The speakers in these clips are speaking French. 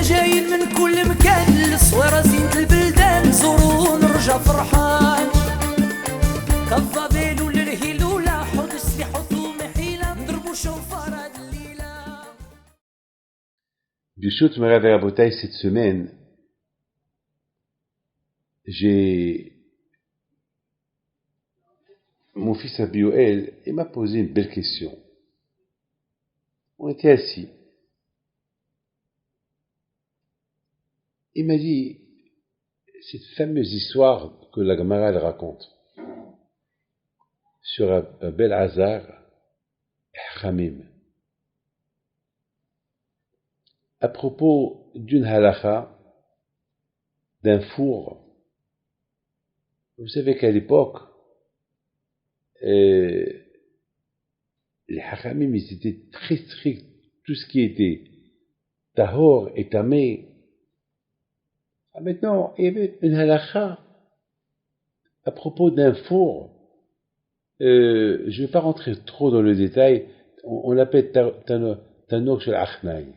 حنا جايين من كل مكان للصويرة زينة البلدان نزورو ونرجع فرحان كالضبيل وللهيل ولا حوض السليح وطوم حيلة نضربو شوفار هاد الليلة. Bishut Marav et Rabotai, cette semaine, mon fils Abioel, il m'a posé une belle question. On était assis. Il m'a dit, cette fameuse histoire que la Gemara elle raconte sur Abel Hazar et Hamim, à propos d'une halakha, d'un four. Vous savez qu'à l'époque, les Hachamim, ils étaient très stricts. Tout ce qui était tahor et tamé. Maintenant, il y avait une halakha à propos d'un four. Je ne vais pas rentrer trop dans le détail. On l'appelle tanor shel achnai.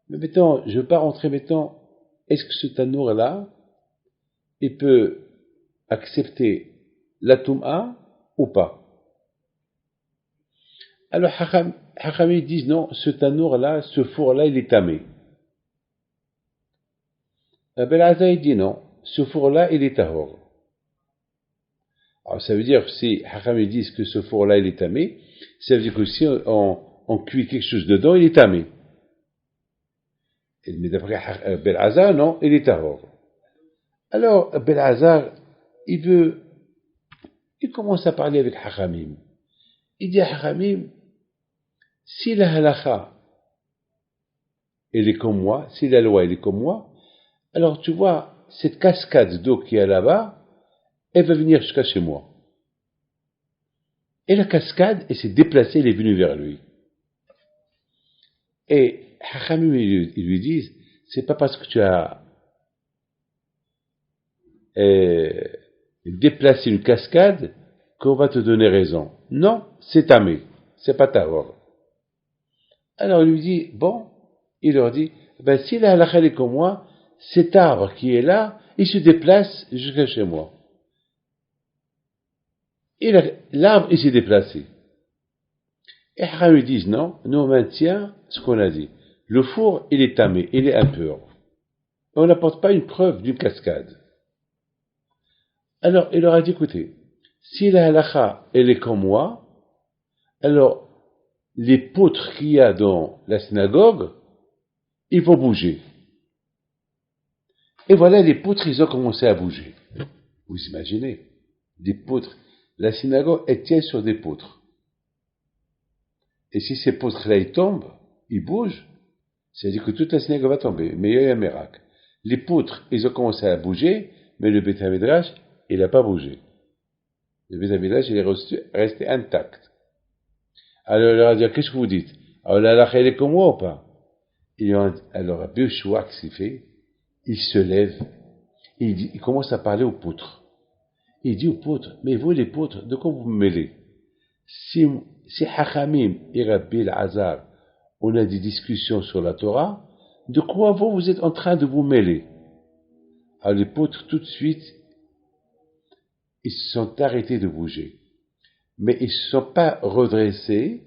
Mais maintenant, je ne veux pas rentrer maintenant. Est-ce que ce tanor-là, il peut accepter la Toum'a ou pas? Alors, Hachamim disent non, ce tanour-là, ce four-là, il est tamé. Abel Hazar, il dit non, ce four-là, il est tahor. Alors, ça veut dire, si Hachamim disent que ce four-là, il est tamé, ça veut dire que si on cuit quelque chose dedans, il est tamé. Mais d'après Abel Hazar, non, il est tahor. Alors, Abel Hazar, il commence à parler avec Hachamim. Il dit à Hachamim, si la halakha, elle est comme moi, si la loi, elle est comme moi, alors tu vois, cette cascade d'eau qui est là-bas, elle va venir jusqu'à chez moi. Et la cascade, elle s'est déplacée, elle est venue vers lui. Et Hachamim, ils lui disent, c'est pas parce que tu as déplacé une cascade qu'on va te donner raison. Non, c'est tamé, c'est pas tahor. Alors il lui dit, bon, il leur dit, ben si la halakha est comme moi, cet arbre qui est là, il se déplace jusqu'à chez moi. Et l'arbre, il s'est déplacé. Et Hachamim lui disent, non, nous on maintient ce qu'on a dit. Le four, il est tamé, il est impur. On n'apporte pas une preuve d'une cascade. Alors il leur a dit, écoutez, si la halakha, elle est comme moi, alors les poutres qu'il y a dans la synagogue, ils vont bouger. Et voilà, les poutres, ils ont commencé à bouger. Vous imaginez, des poutres. La synagogue, elle tient sur des poutres. Et si ces poutres-là, ils tombent, ils bougent, c'est-à-dire que toute la synagogue va tomber. Mais il y a eu un miracle. Les poutres, ils ont commencé à bouger, mais le Beth Midrash, il n'a pas bougé. Le Beth Midrash, il est resté intact. Alors, il leur a dit, qu'est-ce que vous dites? Alors, la halakha, elle est comme moi ou pas? Alors, Rabbi Yoshua, qu'est-ce qu'il fait? Il se lève, il commence à parler aux poutres. Il dit aux poutres, mais vous les poutres, de quoi vous me mêlez? Si Hachamim et Rabbi Hazar, on a des discussions sur la Torah, de quoi vous êtes en train de vous mêler? Alors les poutres, tout de suite, ils se sont arrêtés de bouger. Mais ils ne se sont pas redressés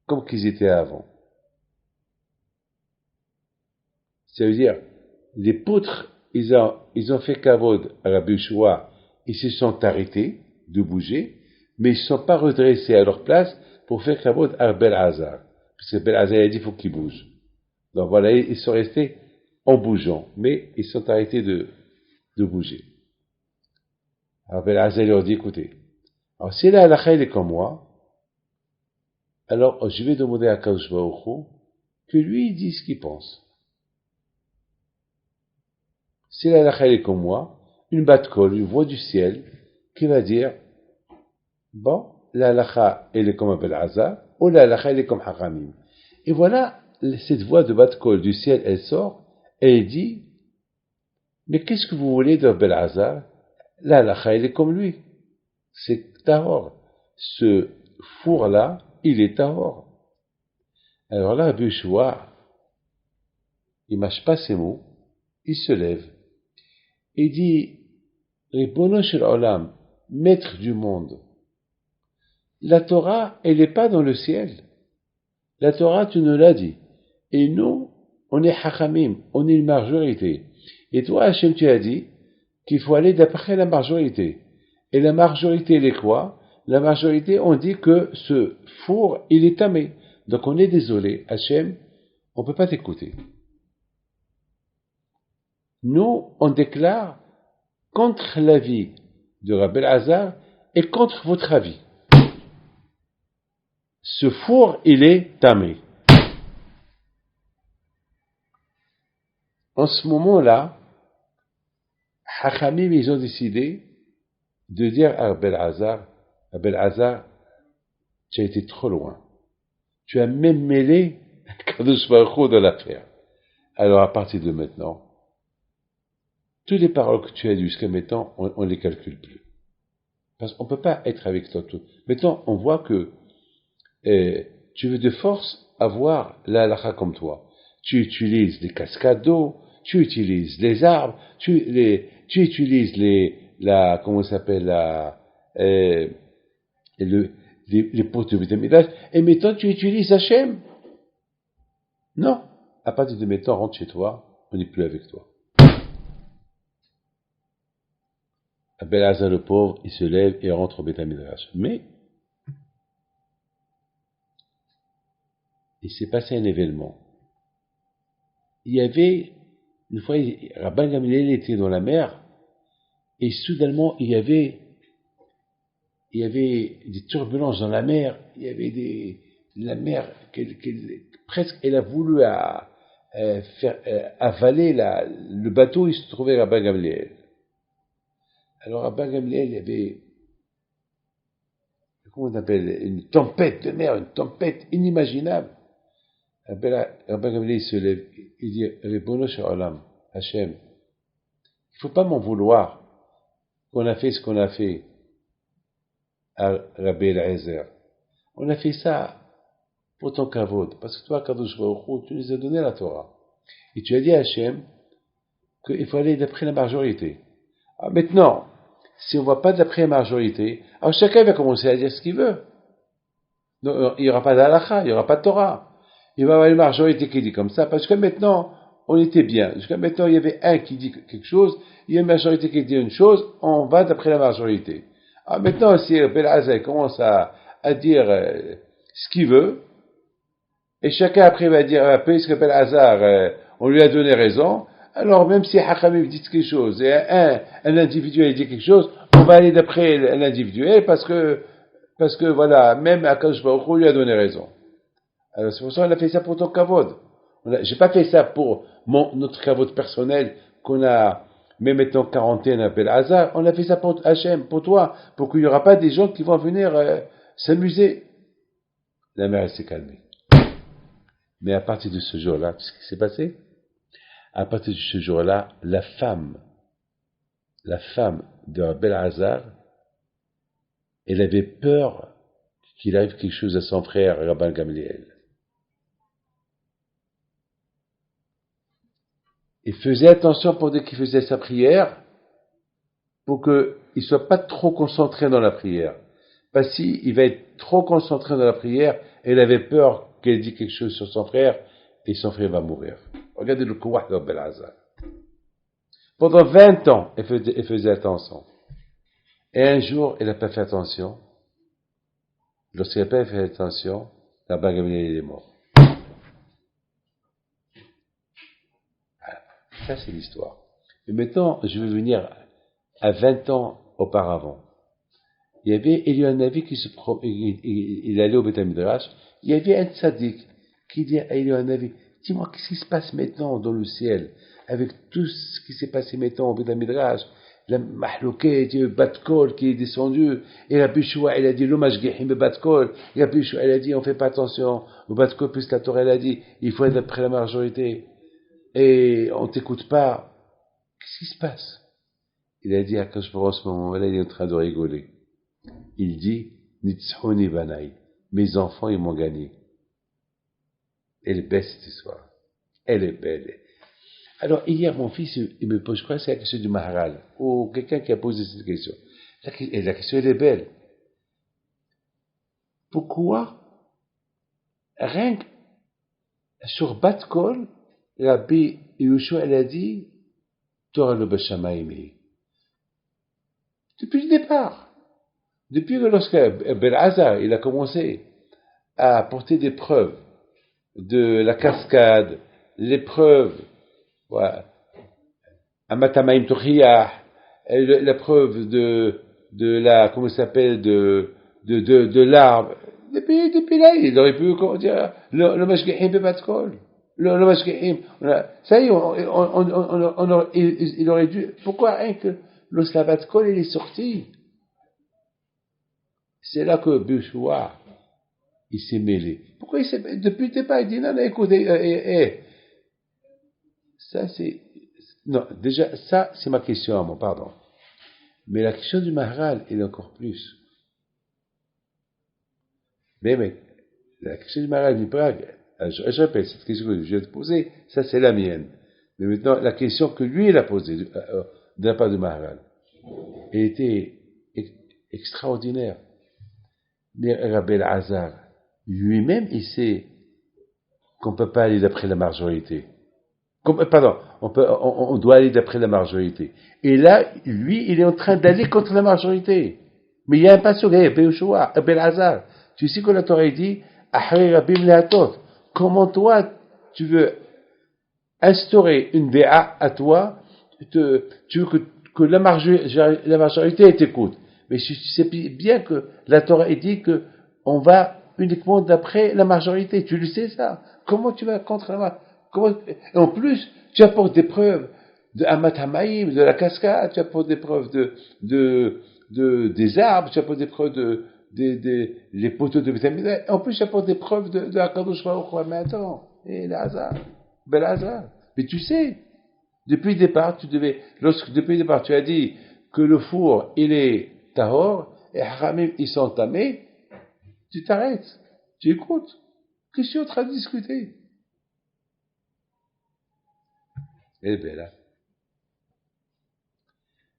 comme qu'ils étaient avant. Ça veut dire, les poutres, ils ont fait kavod à Rabbi Yoshua, ils se sont arrêtés de bouger, mais ils ne se sont pas redressés à leur place pour faire kavod à Abel Hazar. Parce que Abel Hazar a dit, il faut qu'ils bougent. Donc voilà, ils sont restés en bougeant, mais ils sont arrêtés de bouger. Abel Hazar leur dit, écoutez, alors si la halakha est comme moi, alors je vais demander à Kadosh Baruch Hu que lui il dise ce qu'il pense. Si la halakha est comme moi, une bat-kol, une voix du ciel, qui va dire, bon, la halakha elle est comme Abel Hazar, ou la halakha elle est comme Hachamim. Et voilà, cette voix de bat-kol du ciel, elle sort, et elle dit, mais qu'est-ce que vous voulez d'Abel Hazar? La halakha elle est comme lui. C'est tahor. Ce four-là, il est tahor. Alors là, Rabbi Yoshua, il mâche pas ses mots, il se lève, et dit, Ribono shel Olam, maître du monde, la Torah, elle n'est pas dans le ciel. La Torah, tu nous l'as dit. Et nous, on est Hachamim, on est une majorité. Et toi, Hachem, tu as dit qu'il faut aller d'après la majorité. Et la majorité, elle est quoi? La majorité, on dit que ce four, il est tamé. Donc on est désolé, Hachem, on ne peut pas t'écouter. Nous, on déclare contre l'avis de Rabbi Elazar et contre votre avis. Ce four, il est tamé. En ce moment-là, Hachamim, ils ont décidé de dire à Rabbi Elazar, tu as été trop loin. Tu as même mêlé Kadosh Baruch Hu dans l'affaire. Alors à partir de maintenant, toutes les paroles que tu as dites jusqu'à maintenant, on ne les calcule plus. Parce qu'on ne peut pas être avec toi tout. Maintenant, on voit que tu veux de force avoir la halakha comme toi. Tu utilises les cascades d'eau, tu utilises les arbres, tu utilises comment ça s'appelle, les potes de Bétamidras, et maintenant tu utilises Hachem. Non. À partir de maintenant, rentre chez toi, on n'est plus avec toi. Rabbi Elazar le pauvre, il se lève et rentre au Bétamidras. Mais, il s'est passé un événement. Il y avait, une fois, Rabban Gamliel était dans la mer, et soudainement, il y avait des turbulences dans la mer, il y avait la mer, presque, elle a voulu faire avaler le bateau où il se trouvait Rabban Gamliel. Alors, Rabban Gamliel, il y avait, comment on appelle, une tempête de mer, une tempête inimaginable. Rabban Gamliel se lève, il dit, Ribono shel Olam, Hachem, il ne faut pas m'en vouloir qu'on a fait ce qu'on a fait à Rabbi Elazar. On a fait ça pour ton kavod, parce que toi, Kadosh Baruch Hu, tu nous as donné la Torah. Et tu as dit à Hachem qu'il faut aller d'après la majorité. Alors maintenant, si on ne va pas d'après la majorité, alors chacun va commencer à dire ce qu'il veut. Donc, il n'y aura pas d'halakha, il n'y aura pas de Torah. Il va y avoir une majorité qui dit comme ça, parce que maintenant, on était bien. Jusqu'à maintenant, il y avait un qui dit quelque chose, il y a une majorité qui dit une chose, on va d'après la majorité. Alors maintenant, si Belazar commence à dire ce qu'il veut, et chacun après va dire, puisque Belazar, on lui a donné raison, alors même si Hachamim dit quelque chose, et un individuel dit quelque chose, on va aller d'après l'individuel, parce que voilà, même Akadosh Baruch Hu lui a donné raison. Alors c'est pour ça qu'on a fait ça pour ton kavod. J'ai pas fait ça pour notre kavod personnel qu'on a, même étant quarantaine à Belazar, on a fait ça pour Hachem, pour toi, pour qu'il n'y aura pas des gens qui vont venir s'amuser. La mer s'est calmée. Mais à partir de ce jour-là, qu'est-ce qui s'est passé? À partir de ce jour-là, la femme de Belazar, elle avait peur qu'il arrive quelque chose à son frère, Rabban Gamliel. Il faisait attention pendant qu'il faisait sa prière, pour qu'il ne soit pas trop concentré dans la prière. Parce qu'il va être trop concentré dans la prière, elle avait peur qu'elle dise quelque chose sur son frère, et son frère va mourir. Regardez le kouah de Belazar. Pendant 20 ans, elle faisait attention. Et un jour, elle n'a pas fait attention. Lorsqu'elle n'a pas fait attention, la Gamliel est mort. Ça, c'est l'histoire. Et maintenant, je vais venir à 20 ans auparavant. Il y a un Navi qui il allait au Beth Midrash. Il y avait un tzaddik qui dit à Eliyahu Navi, dis-moi, qu'est-ce qui se passe maintenant dans le ciel, avec tout ce qui s'est passé maintenant au Beth Midrash, la mahlouket, le bat-kol qui est descendu, et la Bishua, elle a dit, l'hommage gehim bat-kol, et la Bishua, elle a dit, on fait pas attention, au bat-kol, puisque la Torah, elle a dit, il faut être d'après la majorité. Et on t'écoute pas, qu'est-ce qui se passe? Il a dit à Kashbara, à ce moment-là, il est en train de rigoler. Il dit, Nitzhoni Banaï, mes enfants, ils m'ont gagné. Elle est belle cette histoire. Elle est belle. Alors, hier, mon fils, il me pose, je crois, c'est la question du Maharal, ou quelqu'un qui a posé cette question. Et la question, elle est belle. Pourquoi, rien que sur Bat Kol, Rabbi Yehoshua, elle a dit, Torah le Bashamaïmi. Depuis le départ. Depuis que lorsque Belazar, il a commencé à apporter des preuves de la cascade, les preuves, voilà, Amatamaim Tochiyah, la preuve de la, comment ça s'appelle, de l'arbre. Depuis là, il aurait pu, comment dire, le Mashgichim Bebatkol. Le Mashgichim, ça y est, il aurait dû, pourquoi rien que le Slavatkol, il est sorti? C'est là que Beshua, il s'est mêlé. Pourquoi il s'est mêlé? Depuis le départ, il dit, non, écoutez, ça c'est, non, déjà, ça c'est ma question à moi, pardon. Mais la question du Maharal, elle est encore plus. Mais, la question du Maharal du Prague, je répète, cette question que je viens de poser, ça c'est la mienne. Mais maintenant, la question que lui, il a posée, de la part du Maharal, elle était extraordinaire. Mais Rabbi Hazar, lui-même, il sait qu'on ne peut pas aller d'après la majorité. On doit aller d'après la majorité. Et là, lui, il est en train d'aller contre la majorité. Mais il y a un passage, Rabbi Hazar, tu sais que la Torah dit, Ahri Rabbim Lehatot. Comment toi, tu veux instaurer une déa à toi, tu veux que la majorité t'écoute. Mais tu sais bien que la Torah dit que on va uniquement d'après la majorité. Tu le sais ça. Comment tu vas contre la majorité? En plus, tu apportes des preuves de Amat Hamaïm, de la cascade, tu apportes des preuves des arbres, tu apportes des preuves les poteaux de vitamine. En plus, tu apportes des preuves de Akadosh Baruch Hu. Mais attends, et Belazar. Mais tu sais, depuis le départ, depuis le départ, tu as dit que le four, il est tahor, et Haramim, ils sont tamés, tu t'arrêtes, tu écoutes. Qu'est-ce que tu es en train de discuter? Eh bien là,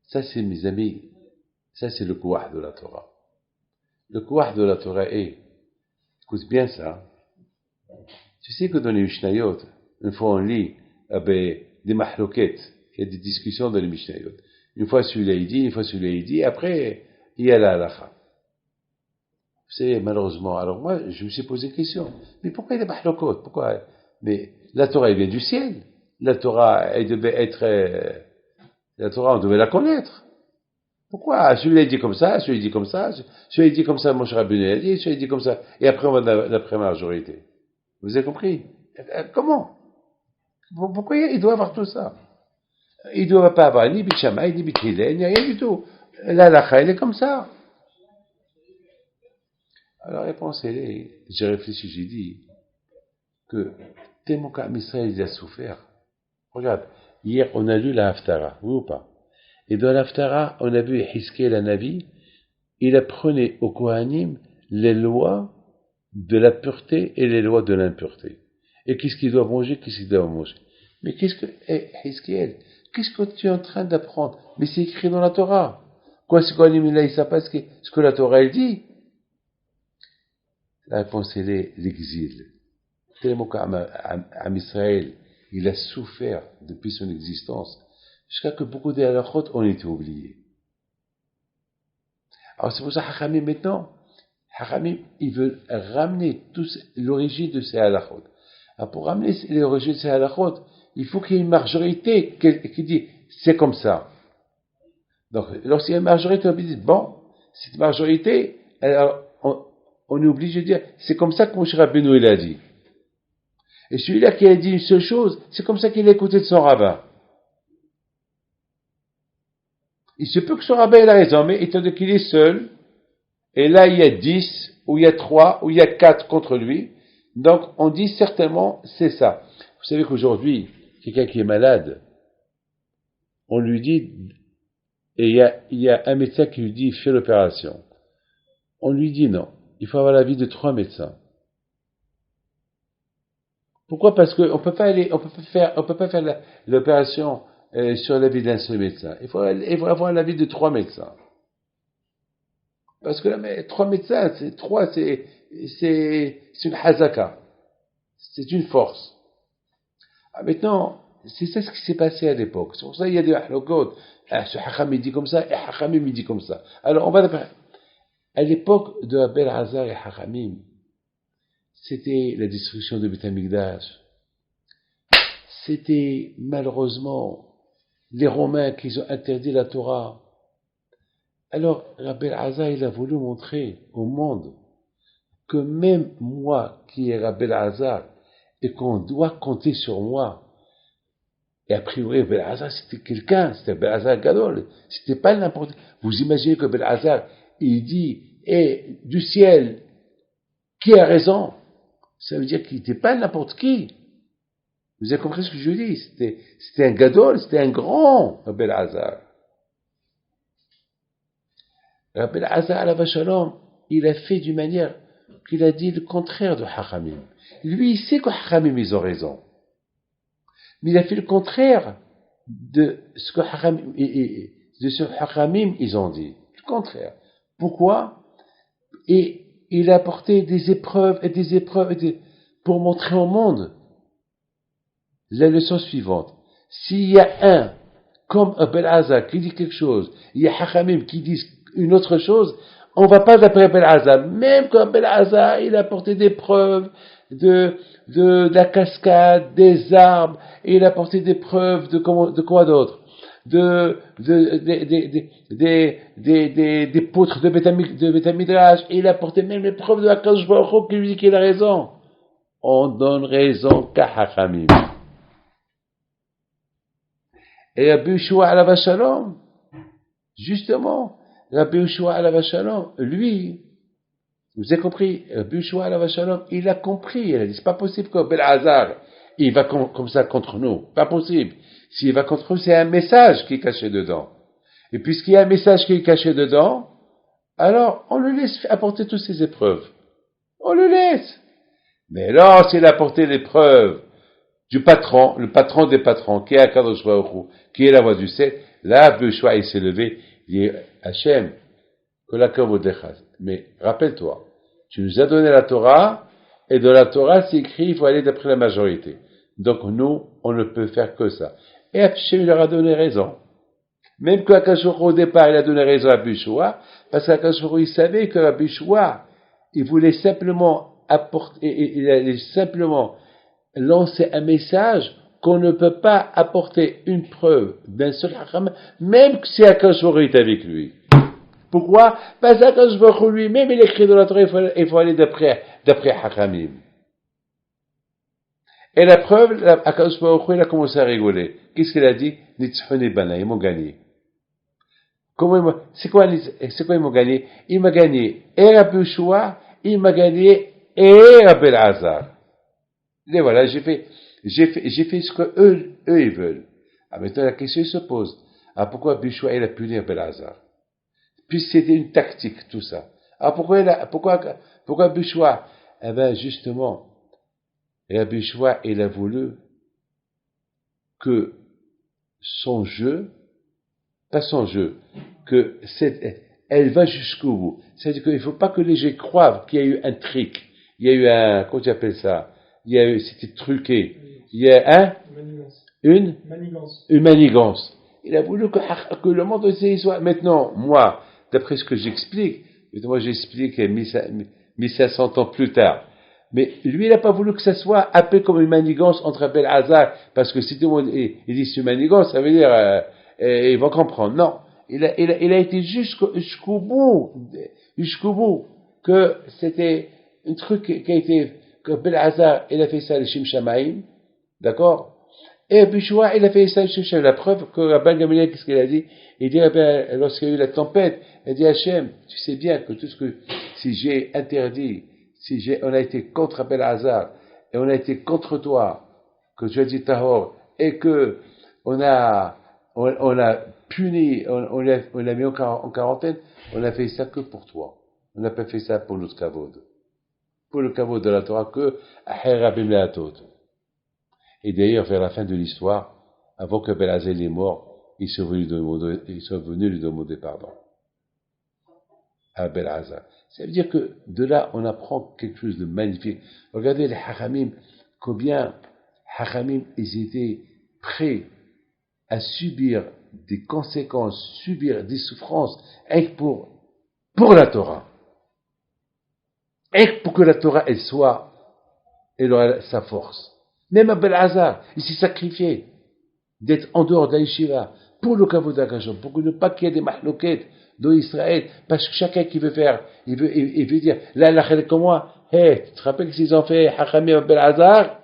ça c'est mes amis, ça c'est le kouah de la Torah. Le kouah de la Torah est, écoute bien ça, tu sais que dans les Mishnayot, une fois on lit des mahloket, il y a des discussions dans les Mishnayot. Une fois celui-là il dit, une fois celui-là il dit, après il y a la halakha. Vous savez, malheureusement, alors moi je me suis posé une question, mais pourquoi il y a des mahlokot? Pourquoi? Mais la Torah elle vient du ciel. La Torah, elle devait être, la Torah, on devait la connaître. Pourquoi? Celui-là, il dit comme ça, celui-là, il dit comme ça, celui-là, il dit comme ça, Moshe Rabbeinu a dit, celui-là, il dit comme ça, et après, on va d'après majorité. Vous avez compris? Comment? Pourquoi il doit avoir tout ça? Il ne doit pas avoir ni Bit Shammai, ni Bit Hillel, ni rien du tout. La halakha, elle est comme ça. Alors, la réponse, elle est, j'ai réfléchi, j'ai dit, que tellement qu'Am Israël, il a souffert. Regarde, hier, on a lu la Haftara, oui ou pas? Et dans la Haftara, on a vu Hiskiel la Navi, il apprenait aux Kohanim les lois de la pureté et les lois de l'impureté. Et qu'est-ce qu'ils doivent manger, qu'est-ce qu'ils doivent manger. Mais qu'est-ce que, Hiskiel, qu'est-ce que tu es en train d'apprendre? Mais c'est écrit dans la Torah. Quoi, ces Kohanim, là, ils savent pas ce que la Torah, elle dit? La réponse, elle est l'exil. Tellement qu'Am Israël, il a souffert depuis son existence, jusqu'à que beaucoup des halakhot ont été oubliés. Alors c'est pour ça Hachamim maintenant, Hachamim, ils veulent ramener l'origine de ces halakhot. Alors pour ramener l'origine de ces halakhot, il faut qu'il y ait une majorité qui dit c'est comme ça. Donc lorsqu'il y a une majorité, on dit bon, cette majorité, alors on est obligé de dire c'est comme ça que Moshe Rabbeinu il a dit. Et celui-là qui a dit une seule chose, c'est comme ça qu'il a écouté de son rabbin. Il se peut que son rabbin ait raison, mais étant donné qu'il est seul, et là il y a 10, ou il y a 3, ou il y a 4 contre lui, donc on dit certainement c'est ça. Vous savez qu'aujourd'hui, quelqu'un qui est malade, on lui dit, et il y a un médecin qui lui dit fais l'opération. On lui dit non, il faut avoir l'avis de 3 médecins. Pourquoi? Parce qu'on peut pas faire l'opération sur l'avis d'un seul médecin. Il faut avoir l'avis de 3 médecins. Parce que là, mais 3 médecins, c'est une hazaka. C'est une force. Maintenant, c'est ça ce qui s'est passé à l'époque. C'est pour ça qu'il y a des halakot. Ce hacham il dit comme ça, et hachamim il dit comme ça. Alors, à l'époque de Abel Hazar et hachamim, c'était la destruction de Beth Amikdash. C'était, malheureusement, les Romains qui ont interdit la Torah. Alors, Rabbi Hazar, il a voulu montrer au monde que même moi, qui est Rabbi Hazar, et qu'on doit compter sur moi. Et a priori, Rabbi Hazar, c'était quelqu'un, c'était Rabbi Hazar Gadol. C'était pas n'importe qui. Vous imaginez que Rabbi Hazar, il dit, du ciel, qui a raison? Ça veut dire qu'il n'était pas n'importe qui. Vous avez compris ce que je dis? C'était un Gadol, c'était un grand Rabbi Hazar. Rabbi Hazar Alav Shalom, il a fait d'une manière qu'il a dit le contraire de Hachamim. Lui, il sait que Hachamim, ils ont raison. Mais il a fait le contraire de ce que Hachamim, ils ont dit. Le contraire. Pourquoi? Et il a apporté des épreuves pour montrer au monde la leçon suivante. S'il y a un, comme Abel Hazar, qui dit quelque chose, il y a Hachamim qui disent une autre chose, on ne va pas d'après Abel Hazar. Même quand Abel Hazar, il a apporté des preuves de la cascade, des arbres, et il a apporté des preuves de quoi d'autre? Des poutres de Beth Midrash, et il a apporté même les preuves de Akadosh Baruch Hu qui lui dit qu'il a raison. On donne raison qu'à Hachamim. Et Rabbi Yehoshua Alav Shalom, justement, Rabbi Yehoshua Alav Shalom, lui, vous avez compris, Rabbi Yehoshua Alav Shalom, il a compris, il a dit, c'est pas possible que Abel Hazar, il va comme ça contre nous, pas possible. S'il va contre nous, c'est un message qui est caché dedans. Et puisqu'il y a un message qui est caché dedans, alors on le laisse apporter toutes ces épreuves. On le laisse. Mais lorsqu'il a apporté l'épreuve du patron, le patron des patrons, qui est Akadosh Baruch Hu, qui est la voix du ciel, là, Rabbi Yehoshua, il s'est levé, il dit, Hachem, mais rappelle-toi, tu nous as donné la Torah, et de la Torah, c'est écrit, il faut aller d'après la majorité. Donc nous, on ne peut faire que ça. Et Hachem, il leur a donné raison. Même que Akadosh Baruch Hu, au départ, il a donné raison à Rabbi Yehoshua, parce qu'Akadosh Baruch Hu, il savait que Rabbi Yehoshua, il voulait simplement il allait simplement lancer un message qu'on ne peut pas apporter une preuve d'un seul Hacham, même si Akadosh Baruch Hu est avec lui. Pourquoi? Parce qu'Akadosh Baruch Hu lui-même, il écrit dans la Torah, il faut aller d'après Hachamim. Et la preuve, Akadosh Baruch Hu, il a commencé à rigoler. Qu'est-ce qu'il a dit? Nitzchoni bana, ils m'ont gagné. C'est quoi ils m'ont gagné? Il m'a gagné et Rabbi Yehoshua, il m'a gagné et Abel Hazar. Et voilà, j'ai fait ce que eux ils veulent. Ah, maintenant la question se pose. Ah, pourquoi Rabbi Yehoshua, il a puni Abel Hazar? Puis c'était une tactique, tout ça. Ah, pourquoi Rabbi Yehoshua? Eh ben, justement, Rabbi Yehoshua, il a voulu que son jeu, pas son jeu, elle va jusqu'au bout. C'est-à-dire qu'il ne faut pas que les gens croient qu'il y a eu un trick, il y a eu comment tu appelles ça? C'était truqué. Il y a une manigance. Il a voulu que le monde essaie soit. Maintenant, moi, d'après ce que j'explique, j'explique 1500 ans plus tard. Mais lui, il n'a pas voulu que ça soit appelé comme une manigance entre Abel Hazar, parce que si tout le monde il dit c'est une manigance, ça veut dire ils vont comprendre. Non, il a été jusqu'au bout, que c'était un truc qui a été que Abel Hazar, il a fait ça le Shem Shamaim, d'accord? Et Rabbi Yehoshua, il a fait ça le Shem Shamaim. La preuve que Rabban Gamliel, qu'est-ce qu'il a dit? Il dit, lorsqu'il y a eu la tempête, il a dit Hachem, tu sais bien que tout ce que si j'ai interdit, on a été contre Abel Hazar, et on a été contre toi, que tu as dit Tahor, et que on a puni, on l'a mis en quarantaine, on a fait ça que pour toi. On n'a pas fait ça pour notre kavod. Pour le kavod de la Torah, que Ahir Rabim Leatot. Et d'ailleurs, vers la fin de l'histoire, avant que Belhazel est mort, ils sont venus lui demander pardon à Belhazel. Ça veut dire que de là, on apprend quelque chose de magnifique. Regardez les Hachamim, combien Hachamim, ils étaient prêts à subir des conséquences, subir des souffrances, et pour la Torah. Et pour que la Torah, elle aura sa force. Même Abel Hazar, il s'est sacrifié d'être en dehors de la yeshiva pour le kavod d'Akashom, pour que ne pas qu'il y ait des mahloket dans Israël, parce que chacun qui veut faire, il veut dire, là, la chèque comme moi, hey, tu te rappelles qu'ils ont fait Hachamim Abel Hazar?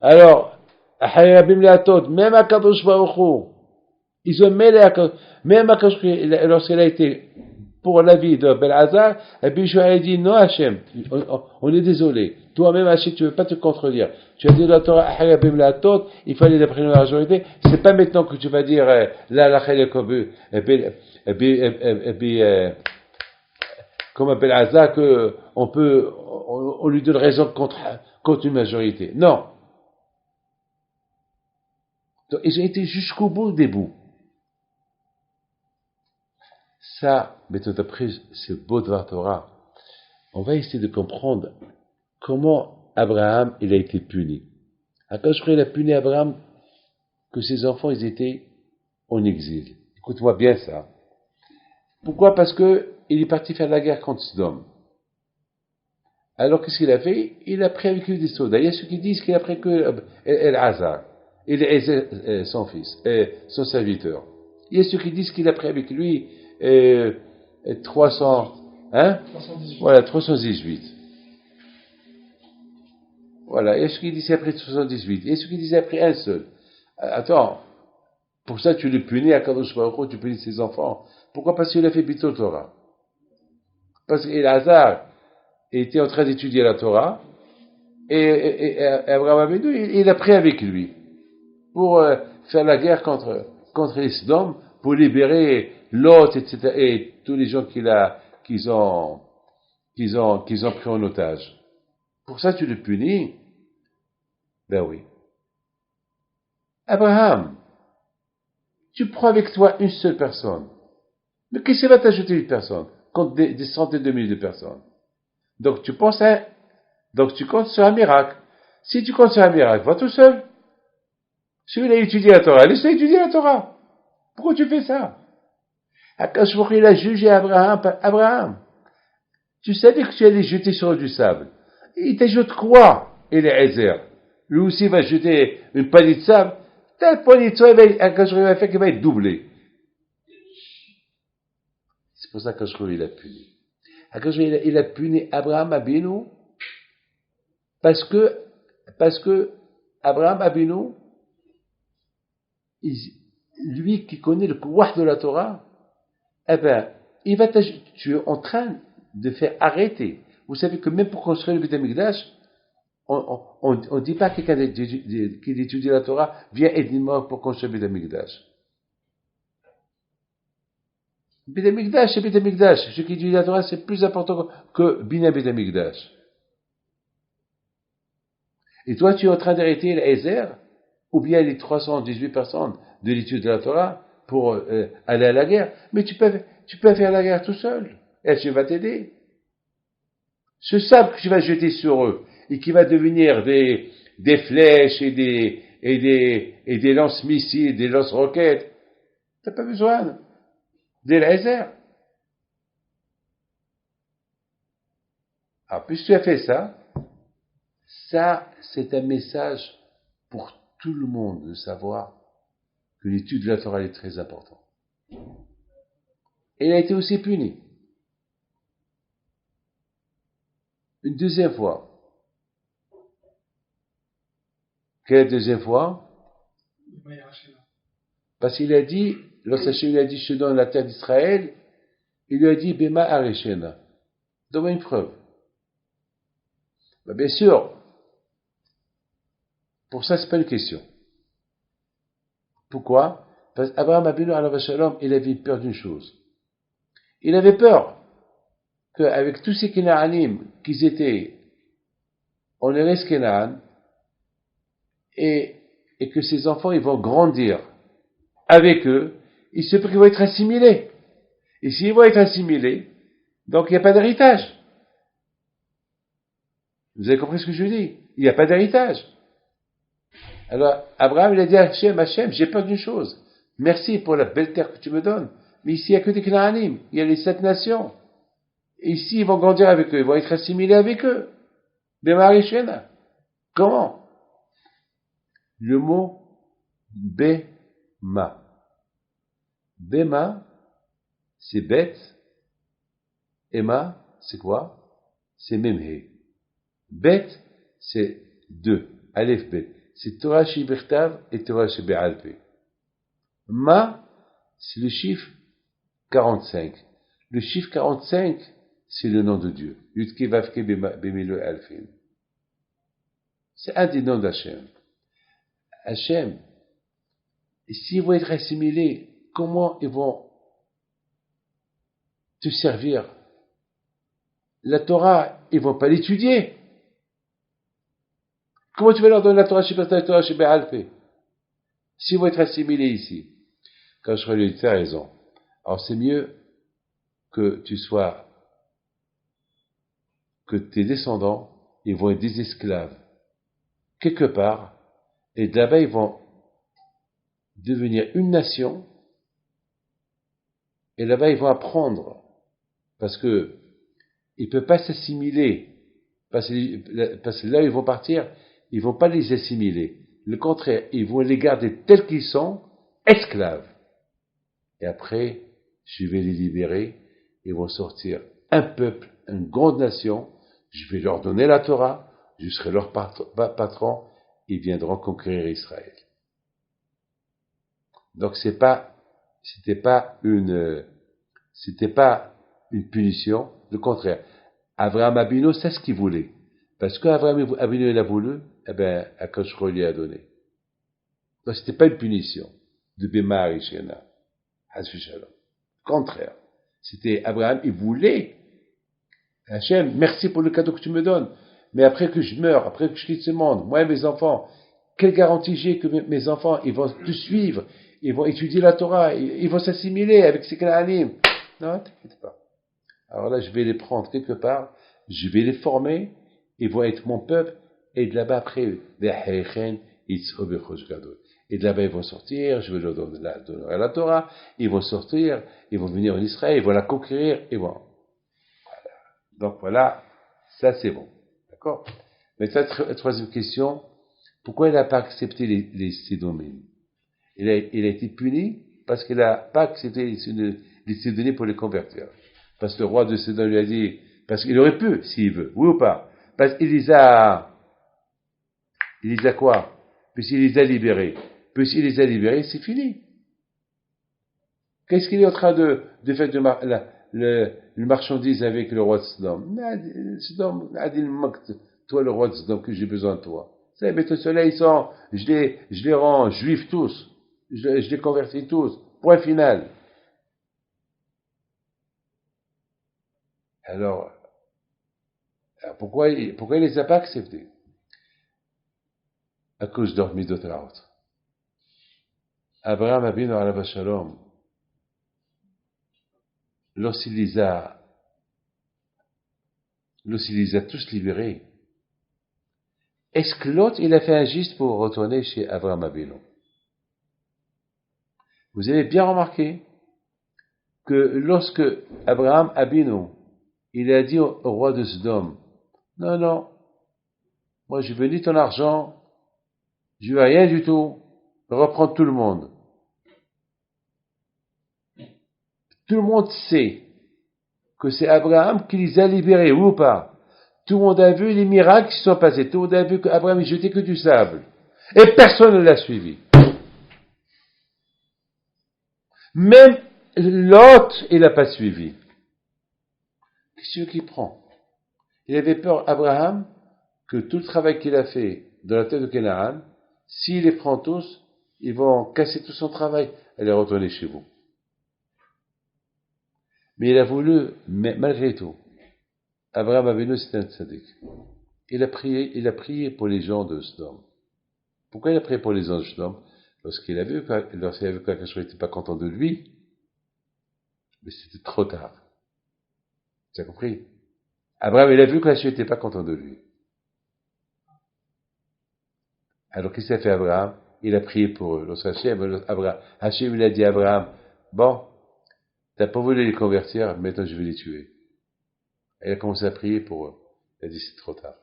Alors, même à Kadosh Baruch Hu, ils ont mêlé même à Kadosh, lorsqu'il a été pour la vie de Belhazar, et puis je lui ai dit, non Hachem, on est désolé, toi-même Hachem, tu ne veux pas te contredire, tu as dit la Torah, il fallait d'après la majorité, c'est pas maintenant que tu vas dire, là, la Chelekobu, et puis, comme Belhazar, que on lui donne raison contre une majorité. Non. Donc, ils ont été jusqu'au bout des bouts. Ça, mais tout après, c'est beau de voir Torah. On va essayer de comprendre comment Abraham, il a été puni. Après, je crois qu'il a puni Abraham que ses enfants, ils étaient en exil. Écoute-moi bien ça. Pourquoi? Parce que il est parti faire la guerre contre Sodome. Alors, qu'est-ce qu'il a fait? Il a pris avec lui des soldats. Il y a ceux qui disent qu'il a pris que El-Hazar. Il est son fils, son serviteur. Il y a ceux qui disent qu'il a pris avec lui 300, hein? 318. Voilà, 318. Voilà, il y a ceux qui disent qu'il a pris 318. Il y a ceux qui disent qu'il a pris un seul. Attends, pour ça tu le punis à Kadosh Baruch Hu, tu punis ses enfants. Pourquoi? Parce qu'il a fait Bito Torah. Parce qu'Elazar était en train d'étudier la Torah, et Abraham Avinu, il a pris avec lui pour faire la guerre contre les Sodom, pour libérer Lot, etc., et tous les gens qu'ils ont pris en otage. Pour ça, tu le punis? Ben oui. Abraham, tu prends avec toi une seule personne. Mais qu'est-ce qui va t'ajouter une personne contre des centaines de milliers de personnes? Donc tu comptes sur un miracle. Si tu comptes sur un miracle, va tout seul. Celui-là, il a étudié la Torah. Laisse-le étudier la Torah. Pourquoi tu fais ça? Akash Baruch Hu, il a jugé Abraham. Tu savais que tu allais jeter sur du sable. Il t'ajoute quoi? Eliezer. Lui aussi va jeter une poignée de sable. Telle poignée de sable, Akash Baruch Hu va faire qu'il va être doublé. C'est pour ça qu'Akash Baruch Hu, il a puni. Akash Baruch Hu, il a puni Abraham Abinu parce que Abraham Abinu, lui qui connaît le pouvoir de la Torah, eh ben, tu es en train de faire arrêter. Vous savez que même pour construire le Beit HaMikdash, on ne dit pas à quelqu'un qui étudie la Torah, viens aide-moi pour construire le Beit HaMikdash. Beit HaMikdash, c'est Beit HaMikdash. Ce qui étudie la Torah, c'est plus important que Bina Beit HaMikdash. Et toi, tu es en train d'arrêter l'Ezer, ou bien les 318 personnes de l'étude de la Torah pour aller à la guerre. Mais tu peux faire la guerre tout seul. Et tu vas t'aider. Ce sable que tu vas jeter sur eux, et qui va devenir des flèches et des lance-missiles, des lance-roquettes, t'as pas besoin des lasers. Alors, puisque tu as fait ça, c'est un message pour tout le monde de savoir que l'étude de la Torah est très importante. Et il a été aussi puni. Une deuxième fois. Quelle deuxième fois? Parce qu'il a dit, lorsqu'Hachem lui a dit, je te donne la terre d'Israël, il lui a dit, Bema Areshena. Donne-moi une preuve. Ben, bien sûr, pour ça, c'est pas une question. Pourquoi? Parce qu'Abraham Abinu alav shalom, il avait peur d'une chose. Il avait peur qu'avec tous ces Kénaanim qu'ils étaient en Eretz Kénaan, et que ces enfants, ils vont grandir avec eux, il se peut qu'ils vont être assimilés. Et s'ils vont être assimilés, donc il n'y a pas d'héritage. Vous avez compris ce que je dis? Il n'y a pas d'héritage. Alors, Abraham, il a dit à Hachem, j'ai peur d'une chose. Merci pour la belle terre que tu me donnes. Mais ici, il n'y a que des Canaanim. Il y a les 7 nations. Et ici, ils vont grandir avec eux. Ils vont être assimilés avec eux. Bema. Comment? Le mot Bema. Bema, c'est bête. Emma, c'est quoi? C'est Memhe. Bête, c'est 2. Aleph Bet. C'est Torah Shibertav et Torah Shibe'alpe. Ma, c'est le chiffre 45. Le chiffre 45, c'est le nom de Dieu. Yudke Vavke Bemilo Alfim. C'est un des noms d'Hachem. Hachem, s'ils vont être assimilés, comment ils vont te servir? La Torah, ils vont pas l'étudier. Comment tu vas leur donner la Torah Shibertav et Torah Shibe'alpe? S'ils vont être assimilés ici. Quand je relis, tu as raison. Alors c'est mieux que que tes descendants, ils vont être des esclaves, quelque part, et de là-bas ils vont devenir une nation, et là-bas ils vont apprendre, parce que ils ne peuvent pas s'assimiler, parce que là où ils vont partir, ils ne vont pas les assimiler. Le contraire, ils vont les garder tels qu'ils sont, esclaves. Et après, je vais les libérer, ils vont sortir un peuple, une grande nation, je vais leur donner la Torah, je serai leur patron, ils viendront conquérir Israël. Donc c'était pas une punition, le contraire. Abraham Abino, c'est ce qu'il voulait. Parce qu'Abraham Abino, il a voulu, Akash lui a donné. Donc c'était pas une punition de Bema Arishena. Contraire. C'était Abraham, il voulait. Hachem, merci pour le cadeau que tu me donnes. Mais après que je meurs, après que je quitte ce monde, moi et mes enfants, quelle garantie j'ai que mes enfants, ils vont te suivre, ils vont étudier la Torah, ils vont s'assimiler avec ces Canaanim? Non, t'inquiète pas. Alors là, je vais les prendre quelque part, je vais les former, ils vont être mon peuple, et de là-bas après, et de là-bas, ils vont sortir, je vais leur donner la Torah, ils vont sortir, ils vont venir en Israël, ils vont la conquérir, et vont. Voilà. Donc voilà, ça c'est bon. D'accord? Maintenant, troisième question, pourquoi il n'a pas accepté les Sédomites? Il a été puni parce qu'il n'a pas accepté les Sédomites pour les convertir. Parce que le roi de Sédom lui a dit, parce qu'il aurait pu, s'il veut, oui ou pas? Parce qu'il les a quoi? Puisqu'il les a libérés. Puisqu'il les a libérés, c'est fini. Qu'est-ce qu'il est en train de faire le marchandise avec le roi de Sodome? Sodome a dit, toi le roi de Sodome, que j'ai besoin de toi. Vous savez, tout cela, je les rends juifs tous. Je les convertis tous. Point final. Alors pourquoi il les a pas acceptés? À cause de Midot Raot. Abraham Abinu alav shalom, lorsqu'il les a tous libérés, est-ce que l'autre, il a fait un geste pour retourner chez Abraham Abinu? Vous avez bien remarqué que lorsque Abraham Abinu, il a dit au roi de Sodome, non, moi je veux ni ton argent, je veux rien du tout, reprendre tout le monde. Tout le monde sait que c'est Abraham qui les a libérés, ou pas. Tout le monde a vu les miracles qui se sont passés. Tout le monde a vu qu'Abraham ne jetait que du sable. Et personne ne l'a suivi. Même Lot, il n'a pas suivi. Qu'est-ce qu'il prend? Il avait peur, Abraham, que tout le travail qu'il a fait dans la terre de Canaan, s'il les prend tous, ils vont casser tout son travail. Elle est retournée chez vous. Mais il a voulu, malgré tout, Abraham Avinu, c'était un tzaddik. Il a prié pour les gens de Sodome. Pourquoi il a prié pour les anges d'homme? Lorsqu'il a vu qu'Akadosh n'était pas content de lui, mais c'était trop tard. Tu as compris? Abraham, il a vu qu'Hachem n'était pas content de lui. Alors, qu'est-ce qu'il a fait Abraham? Il a prié pour eux. Hachem, il a dit à Abraham, bon, t'as pas voulu les convertir, maintenant je vais les tuer. Et il a commencé à prier pour eux. Il a dit, c'est trop tard.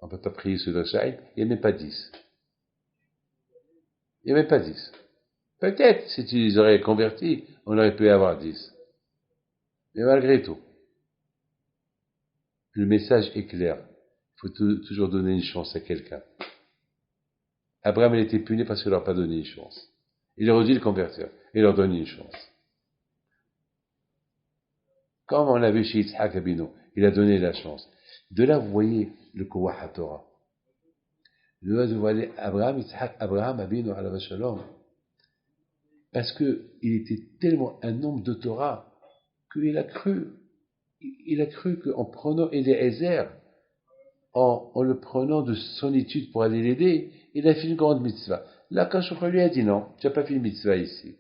On ne peut pas prier sur le Shai, il n'y a même pas 10. Il n'y a même pas 10. Peut-être, si tu les aurais convertis, on aurait pu avoir 10. Mais malgré tout, le message est clair. Il faut toujours donner une chance à quelqu'un. Abraham, il était puni parce qu'il leur a pas donné une chance. Il aurait dû le convertir. Il leur donne une chance. Comme on l'a vu chez Yitzhak Abinu, il a donné la chance. De là, vous voyez le Kouah HaTorah. De là, vous voyez Abraham Abinu alav shalom. Parce que il était tellement un homme de Torah qu'il a cru. Il a cru qu'en prenant Eliezer, en le prenant de son étude pour aller l'aider, il a fait une grande mitzvah. Là, quand Shoucha lui a dit non, tu n'as pas fait une mitzvah ici.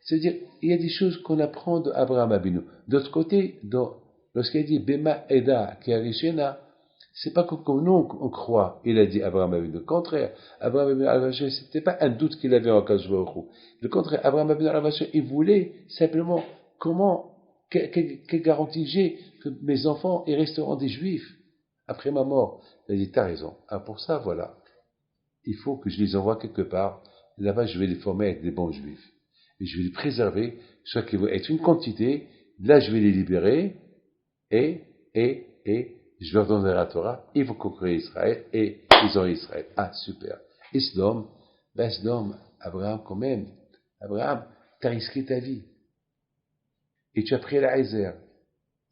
C'est-à-dire, il y a des choses qu'on apprend d'Abraham Abinu. D'autre côté, lorsqu'il a dit Bema Eda Kerishena, c'est pas comme nous on croit, il a dit Abraham Abinu. Le contraire, Abraham Abinu, c'était pas un doute qu'il avait en Kadosh Baruch Hu. Le contraire, Abraham Abinu, il voulait simplement quelle garantie j'ai que mes enfants ils resteront des juifs après ma mort. Il a dit, t'as raison. Ah, pour ça, voilà. Il faut que je les envoie quelque part. Là-bas, je vais les former avec des bons juifs. Et je vais les préserver, soit qu'ils vont être une quantité. Là, je vais les libérer. Et, je leur donnerai la Torah. Ils vont conquérir Israël. Et ils ont Israël. Ah, super. Et Sdom, Abraham, quand même. Abraham, t'as risqué ta vie. Et tu as pris la Ezer.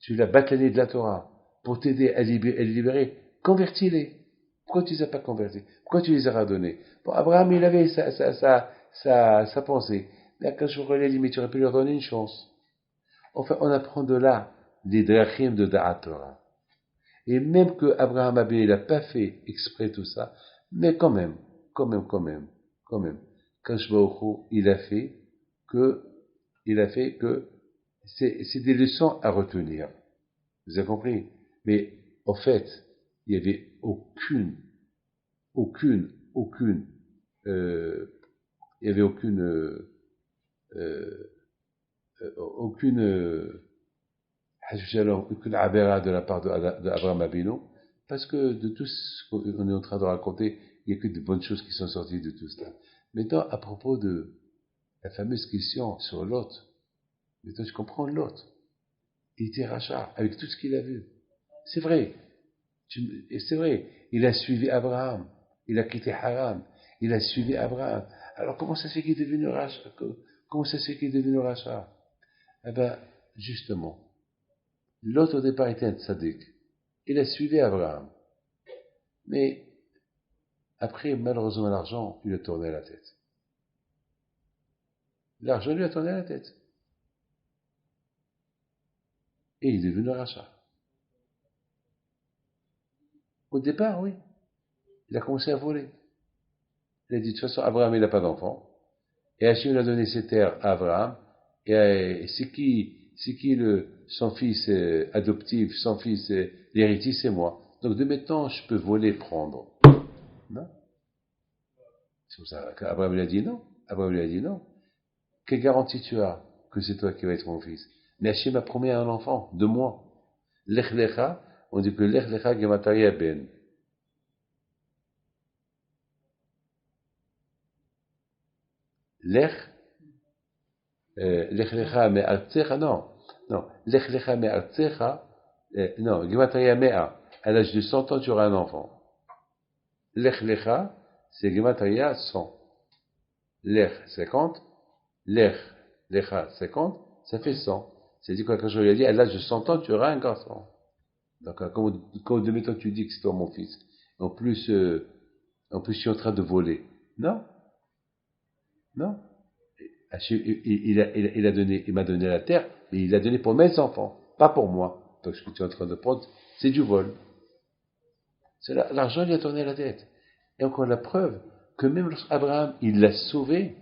Tu l'as bâtonné de la Torah pour t'aider à les libérer. Convertis-les. Pourquoi tu les as pas convertis? Pourquoi tu les as redonnés? Bon, Abraham, il avait sa pensée. Mais quand je relais, mais tu aurais pu leur donner une chance. Enfin, on apprend de là les drachim de Da'at Torah. Et même que Abraham Abin, il n'a pas fait exprès tout ça, mais quand même, quand il a fait que c'est des leçons à retenir. Vous avez compris? Mais, en fait, il n'y avait aucune avéra de la part d'Abraham Abinu, parce que de tout ce qu'on est en train de raconter, il n'y a que de bonnes choses qui sont sorties de tout cela. Maintenant, à propos de la fameuse question sur Lot, maintenant je comprends Lot. Il était rachat avec tout ce qu'il a vu. C'est vrai. Il a suivi Abraham. Il a quitté Haran. Il a suivi Abraham. Alors comment ça se fait qu'il est devenu rachat? Eh ben, justement, Lot au départ était un tzaddik. Il a suivi Abraham. Mais, après, malheureusement, l'argent, il lui a tourné la tête. L'argent lui a tourné la tête. Et il est devenu rachat. Au départ, oui. Il a commencé à voler. Il a dit, de toute façon, Abraham, il n'a pas d'enfant. Et Hachem a donné ses terres à Abraham. Et c'est qui son fils adoptif, son fils l'héritier, c'est moi. Donc de maintenant, je peux voler, prendre. Non? C'est pour ça qu'Abraham lui a dit non. Abraham lui a dit non. Quelle garantie tu as que c'est toi qui vas être mon fils? Mais Hachem m'a promis un enfant, de moi. Lech lecha, on dit que lech lecha gemataria ben. Lech lecha me'artzecha, non, lech lecha me'artzecha, non, gemataria mea. À l'âge de 100 ans, tu auras un enfant. Lech lecha, c'est gemataria 100. Lech 50, lech lecha 50, ça fait 100. C'est-à-dire que quand je lui ai dit, à l'âge de 100 ans, tu auras un garçon. Donc, quand de temps tu dis que c'est toi mon fils, en plus, je suis en train de voler. Non. Il m'a donné la terre, mais il l'a donné pour mes enfants, pas pour moi. Donc, ce que tu es en train de prendre, c'est du vol. L'argent lui a tourné la tête. Et encore la preuve que même Abraham, il l'a sauvé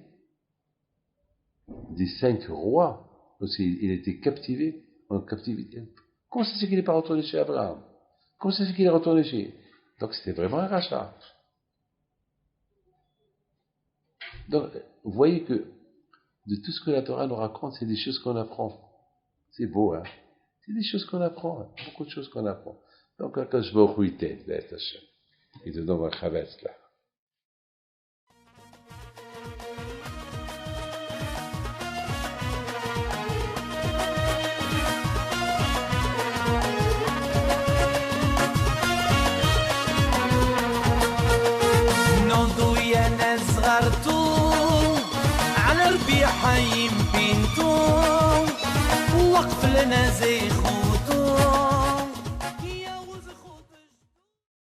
des 5 rois, parce qu'il était captivé, en captivité. Comment ça se fait qu'il n'est pas retourné chez Abraham? Comment ça se fait qu'il est retourné chez... Donc c'était vraiment un rachat. Donc, vous voyez que de tout ce que la Torah nous raconte, c'est des choses qu'on apprend. C'est beau, hein? C'est des choses qu'on apprend, hein? Beaucoup de choses qu'on apprend. Donc, quand je vais au Ruitet, il te donne un chavetz là. نوضو يا ناس غرتو على ربيع حيم بينتو وقف لنا زي خوتو